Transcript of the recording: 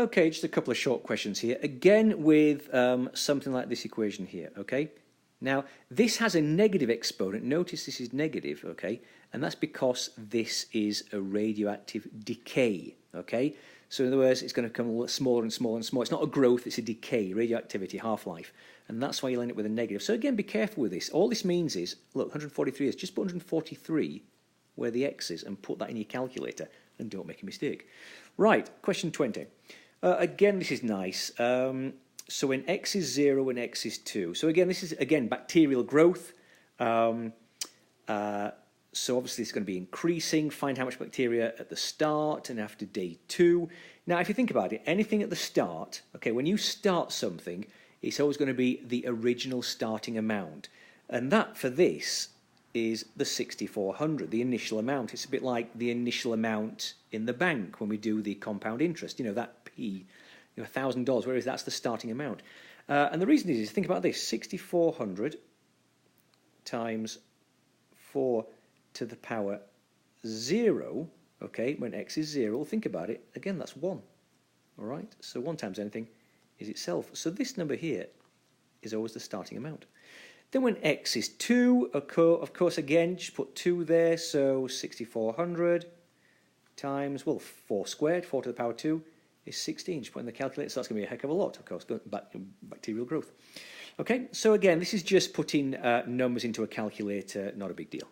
Okay, just a couple of short questions here. Again with something like this equation here, okay? Now, this has a negative exponent. Notice this is negative, okay? And that's because this is a radioactive decay, okay? So in other words, it's going to become a little smaller and smaller and smaller. It's not a growth, it's a decay, radioactivity, half-life. And that's why you'll end up with a negative. So again, be careful with this. All this means is, look, 143 is just put 143 where the x is and put that in your calculator and don't make a mistake. Right, question 20. Again, this is nice. So when x is 0 and x is 2. So again, this is, again, bacterial growth. So obviously it's going to be increasing. Find how much bacteria at the start and after day 2. Now, if you think about it, anything at the start, okay, when you start something, it's always going to be the original starting amount. And that, for this, is the 6,400, the initial amount. It's a bit like the initial amount in the bank when we do the compound interest. You know, that P, you know, $1,000, whereas that's the starting amount. And the reason is, think about this, 6,400 times 4 to the power 0, okay, when x is 0, think about it, again, that's 1, all right? So 1 times anything is itself. So this number here is always the starting amount. Then when x is 2, of course, again, just put 2 there, so 6,400 times, well, 4 squared, 4 to the power 2 is 16. Just put in the calculator, so that's going to be a heck of a lot, of course, bacterial growth. Okay, so again, this is just putting numbers into a calculator, not a big deal.